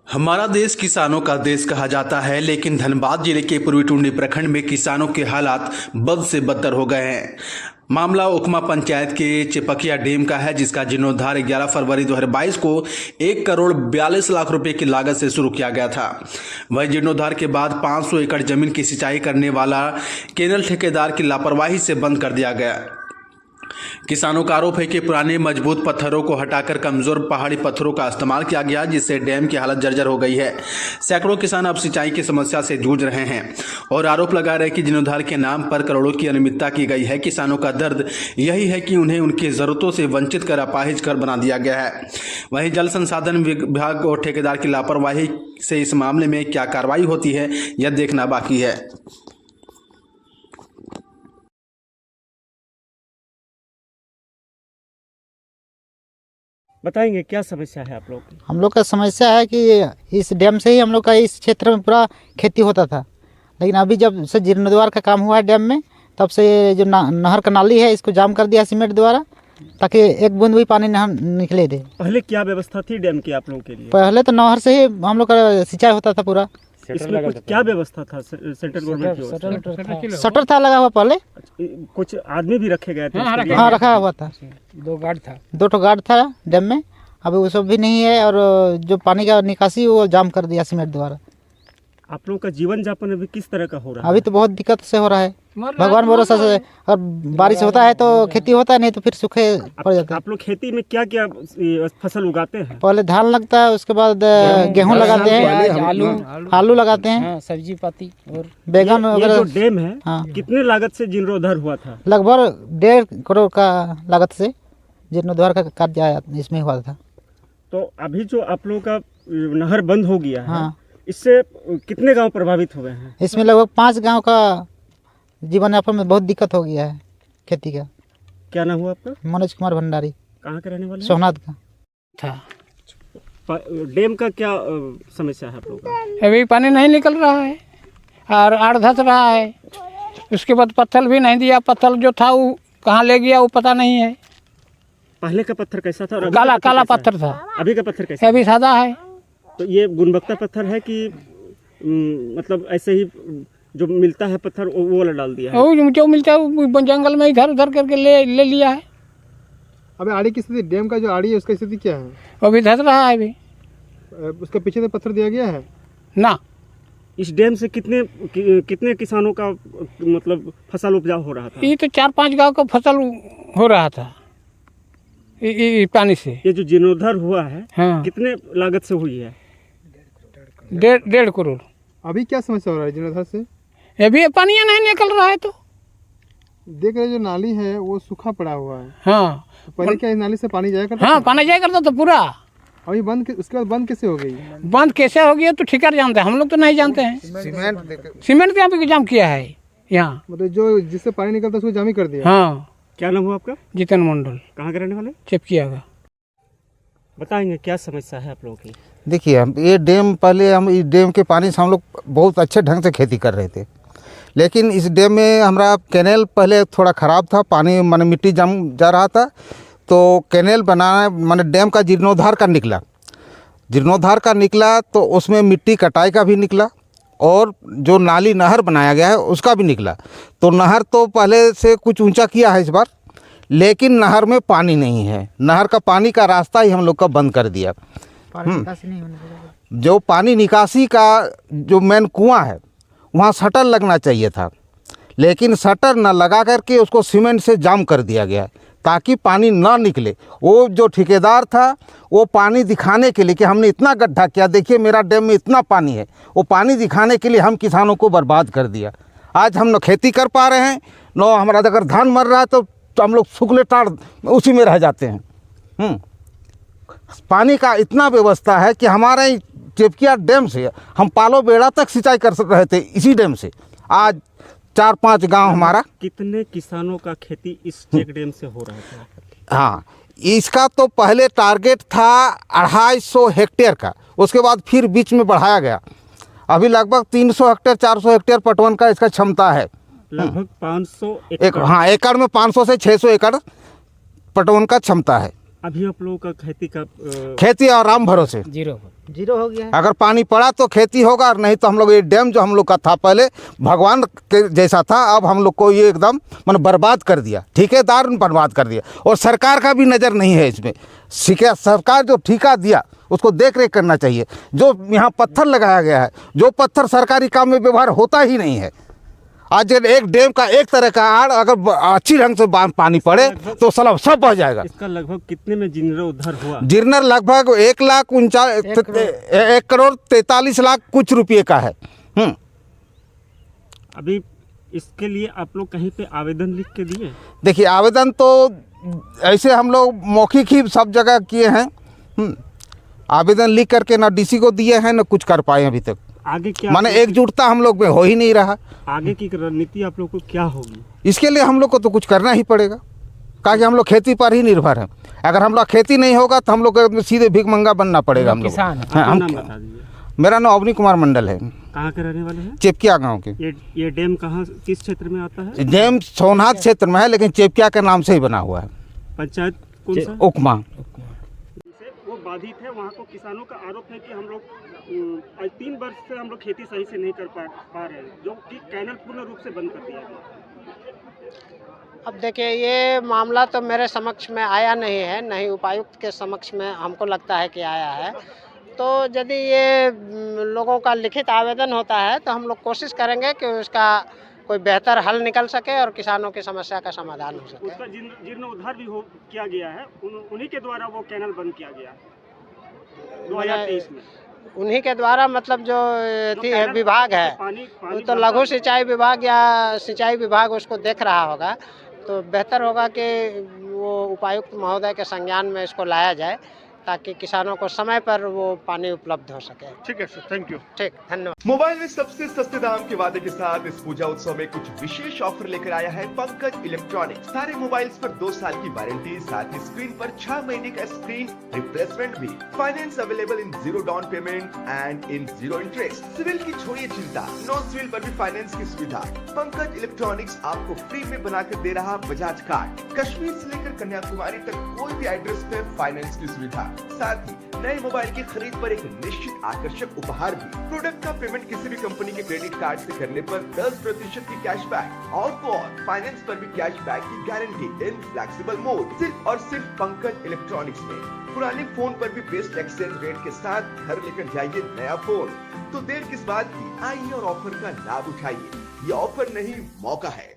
हमारा देश किसानों का देश कहा जाता है, लेकिन धनबाद जिले के पूर्वी टुंडी प्रखंड में किसानों के हालात बद से बदतर हो गए हैं। मामला उखमा पंचायत के चिपकिया डैम का है, जिसका जीर्णोद्धार 11 फरवरी 2022 को 1 करोड़ 42 लाख रुपए की लागत से शुरू किया गया था। वही जीर्णोद्धार के बाद 500 एकड़ जमीन की सिंचाई करने वाला केनल ठेकेदार की लापरवाही से बंद कर दिया गया। किसानों का आरोप है कि पुराने मजबूत पत्थरों को हटाकर कमजोर पहाड़ी पत्थरों का इस्तेमाल किया गया, जिससे डैम की हालत जर्जर हो गई है। सैकड़ों किसान अब सिंचाई की समस्या से जूझ रहे हैं और आरोप लगा रहे हैं कि जीर्णोद्धार के नाम पर करोड़ों की अनियमितता की गई है। किसानों का दर्द यही है कि उन्हें उनकी जरूरतों से वंचित कर अपाहिज कर बना दिया गया है। वहीं जल संसाधन विभाग और ठेकेदार की लापरवाही से इस मामले में क्या कार्रवाई होती है, यह देखना बाकी है। बताएंगे क्या समस्या है आप लोग की? हम लोग का समस्या है कि इस डैम से ही हम लोग का इस क्षेत्र में पूरा खेती होता था, लेकिन अभी जब से जीर्णोद्धार का काम हुआ है डैम में, तब से जो नहर का नाली है इसको जाम कर दिया सीमेंट द्वारा, ताकि एक बूंद भी पानी न निकले दे। पहले क्या व्यवस्था थी डैम की आप लोगों के लिए? पहले तो नहर से ही हम लोग का सिंचाई होता था पूरा। इसमें कुछ क्या व्यवस्था था सेंट्रल गवर्नमेंट की ओर से? शटर था लगा हुआ पहले। कुछ आदमी भी रखे गए थे? हाँ, रखा हुआ था। 2 गार्ड था डैम में। अभी वो सब भी नहीं है और जो पानी का निकासी वो जाम कर दिया सीमेंट द्वारा। आप लोगों का जीवन यापन अभी किस तरह का हो रहा है? अभी तो बहुत दिक्कत से हो रहा है, भगवान भरोसा से। और बारिश होता है तो खेती होता है, नहीं तो फिर सूखे पड़ जाता है। आप लोग खेती में क्या क्या फसल उगाते हैं? पहले धान लगता है, उसके बाद गेहूं लगाते हैं, आलू लगाते हैं, सब्जी पाती और बैगन ये वगैरह। जो डैम है, हाँ। कितने लागत से जीर्णोद्धार हुआ था? लगभग 1.5 करोड़ का लागत से जीर्णोद्धार का कार्य इसमें हुआ था। तो अभी जो आप लोगों का नहर बंद हो गया है, हाँ। इससे कितने गांव प्रभावित हुए हैं? इसमें लगभग 5 गांव का जीवन यापन में बहुत दिक्कत हो गया है खेती का। क्या नाम हुआ आपका? मनोज कुमार भंडारी, कहाँ के रहने वाले हैं? सोहनाथ का था। डैम का क्या समस्या है आप लोगों का? अभी पानी नहीं निकल रहा है और आड़ धस रहा है। उसके बाद पत्थर भी नहीं दिया। पत्थर जो था वो कहाँ ले गया वो पता नहीं है। पहले का पत्थर कैसा था और अभी काला का काला कैसा पत्थर था। है? अभी का पत्थर कैसा है? अभी सादा है। तो ये गुणवत्ता पत्थर है कि मतलब ऐसे ही जो मिलता है पत्थर वो वाला डाल दिया है? वो जो मिलता है वो जंगल में इधर उधर करके ले लिया है। अबे आड़ी की स्थिति, डैम का जो आड़ी है उसकी स्थिति क्या है? अभी धस रहा है। अभी उसके पीछे से पत्थर दिया गया है ना। इस डैम से कितने किसानों का मतलब फसल उपजाऊ हो रहा था? ये तो 4-5 गांव का फसल हो रहा था पानी से। ये जो जीर्णोद्धार हुआ है, हाँ। कितने लागत से हुई है? 1.5 करोड़। अभी क्या समस्या हो रहा है जीर्णोद्धार से? अभी पानी नहीं निकल रहा है। तो देख रहे जो नाली है वो सूखा पड़ा हुआ है। हाँ, तो पहले क्या इस नाली से पानी जाया करता हाँ, था? पानी जाया करता तो पूरा। अभी उसके बाद बंद कैसे हो गई? बंद कैसे हो गया तो ठेकेदार जानते हैं, हम लोग तो नहीं जानते हैं। सीमेंट यहाँ पे जाम किया है यहाँ। मतलब जो जिससे पानी निकलता है उसको जाम ही कर दिया। हाँ। क्या नाम हुआ आपका? जितन मंडल। कहाँ के रहने वाले? चिपकिया का। बताएंगे क्या समस्या है आप लोगों की? देखिए, हम ये डैम, पहले हम इस डैम के पानी से हम लोग बहुत अच्छे ढंग से खेती कर रहे थे, लेकिन इस डैम में हमारा कैनेल पहले थोड़ा ख़राब था, पानी माने मिट्टी जम जा रहा था। तो कैनेल बनाना माने डैम का जीर्णोद्धार का निकला तो उसमें मिट्टी कटाई का भी निकला और जो नाली नहर बनाया गया है उसका भी निकला। तो नहर तो पहले से कुछ ऊंचा किया है इस बार, लेकिन नहर में पानी नहीं है। नहर का पानी का रास्ता ही हम लोग का बंद कर दिया। जो पानी निकासी का जो मेन कुआं है वहाँ शटर लगना चाहिए था, लेकिन शटर न लगा करके उसको सीमेंट से जाम कर दिया गया ताकि पानी ना निकले। वो जो ठेकेदार था वो पानी दिखाने के लिए कि हमने इतना गड्ढा किया, देखिए मेरा डैम में इतना पानी है, वो पानी दिखाने के लिए हम किसानों को बर्बाद कर दिया। आज हम न खेती कर पा रहे हैं, न हमारा अगर धान मर रहा है तो हम लोग शुक्ल टाड़ उसी में रह जाते हैं। पानी का इतना व्यवस्था है कि हमारे चिपकिया डैम से हम पालो बेड़ा तक सिंचाई कर रहे थे इसी डैम से। आज 4-5 गांव हमारा। कितने किसानों का खेती इस चेक डैम से हो रहा था? हाँ, इसका तो पहले टारगेट था 250 हेक्टेयर का, उसके बाद फिर बीच में बढ़ाया गया। अभी लगभग 300 हेक्टेयर 400 हेक्टेयर पटवन का इसका क्षमता है। लगभग 500 एकड़। हाँ, एकड़ में 500 से 600 एकड़ पटवन का क्षमता है। अभी आप लोगों का खेती का खेती और राम भरोसे। जीरो हो गया है। अगर पानी पड़ा तो खेती होगा, और नहीं तो हम लोग ये डैम जो हम लोग का था पहले भगवान के जैसा था, अब हम लोग को ये एकदम मतलब बर्बाद कर दिया, ठेकेदार ने बर्बाद कर दिया, और सरकार का भी नज़र नहीं है इसमें। सरकार जो ठेका दिया उसको देख रेख करना चाहिए। जो यहाँ पत्थर लगाया गया है, जो पत्थर सरकारी काम में व्यवहार होता ही नहीं है। आज एक डैम का एक तरह का आड़ अगर अच्छी ढंग से पानी पड़े तो सब बह जाएगा। इसका लगभग कितने में जीर्णोद्धार हुआ? जीर्णर लगभग 1,43,00,000 कुछ रुपये का है। अभी इसके लिए आप लोग कहीं पे आवेदन लिख के दिए? देखिए, आवेदन तो ऐसे हम लोग मौखिक ही सब जगह किए हैं। आवेदन लिख करके ना डीसी को दिए हैं, ना कुछ कर पाए अभी तक। आगे क्या माने एकजुटता हम लोग में हो ही नहीं रहा। आगे की रणनीति आप लोग को क्या होगी? इसके लिए हम लोग को तो कुछ करना ही पड़ेगा, क्योंकि हम लोग खेती पर ही निर्भर हैं। अगर हम लोग खेती नहीं होगा तो हम लोग को सीधे भिखमंगा बनना पड़ेगा। हम लोग आपका नाम बता दीजिए। मेरा नाम अवनी कुमार मंडल है। कहाँ के रहने वाले हैं? चेपकिया गांव के। ये डैम कहाँ, किस क्षेत्र में आता है? डैम सोनहाथ क्षेत्र में है, लेकिन चेपकिया के नाम से ही बना हुआ है। पंचायत कौन सा? उकमा। वो बाधित है। वहाँ को किसानों का आरोप है कि हम लोग 3 वर्ष से हम लोग खेती सही से नहीं कर पा रहे हैं, जो कि कैनल पूर्ण रूप से बंद कर दिया गया। अब देखिए, ये मामला तो मेरे समक्ष में आया नहीं है, नहीं उपायुक्त के समक्ष में हमको लगता है कि आया है। तो यदि ये लोगों का लिखित आवेदन होता है तो हम लोग कोशिश करेंगे कि उसका कोई बेहतर हल निकल सके और किसानों की समस्या का समाधान हो सके। उसका जीर्णोद्धार भी किया गया है, उन्हीं के द्वारा वो कैनल बंद किया गया 2023 में। उन्हीं के द्वारा, मतलब जो विभाग है वो तो लघु सिंचाई विभाग या सिंचाई विभाग उसको देख रहा होगा। तो बेहतर होगा कि वो उपायुक्त महोदय के संज्ञान में इसको लाया जाए, ताकि किसानों को समय पर वो पानी उपलब्ध हो सके। ठीक है सर, थैंक यू। ठीक, धन्यवाद। मोबाइल में सबसे सस्ते दाम के वादे के साथ इस पूजा उत्सव में कुछ विशेष ऑफर लेकर आया है पंकज इलेक्ट्रॉनिक्स। सारे मोबाइल्स पर 2 साल की वारंटी, साथ ही स्क्रीन पर 6 महीने का स्क्रीन रिप्लेसमेंट भी। Finance available in 0 down payment and in 0 interest. CIBIL की छोड़िए चिंता, नॉन सिविल पर भी फाइनेंस की सुविधा। पंकज इलेक्ट्रॉनिक्स आपको फ्री में बनाकर दे रहा बजाज कार्ड। कश्मीर से लेकर कन्याकुमारी तक कोई भी एड्रेस पर फाइनेंस की सुविधा। साथ ही नए मोबाइल की खरीद पर एक निश्चित आकर्षक उपहार भी। प्रोडक्ट का पेमेंट किसी भी कंपनी के क्रेडिट कार्ड से करने पर 10% की कैशबैक, और तो और फाइनेंस पर भी कैशबैक की गारंटी इन फ्लेक्सिबल मोड। सिर्फ और सिर्फ पंकज इलेक्ट्रॉनिक्स में। पुराने फोन पर भी बेस्ट एक्सचेंज रेट के साथ घर लेकर जाइए नया फोन। तो देर किस बात की, आइए और ऑफर का लाभ उठाइए। ये ऑफर नहीं, मौका है।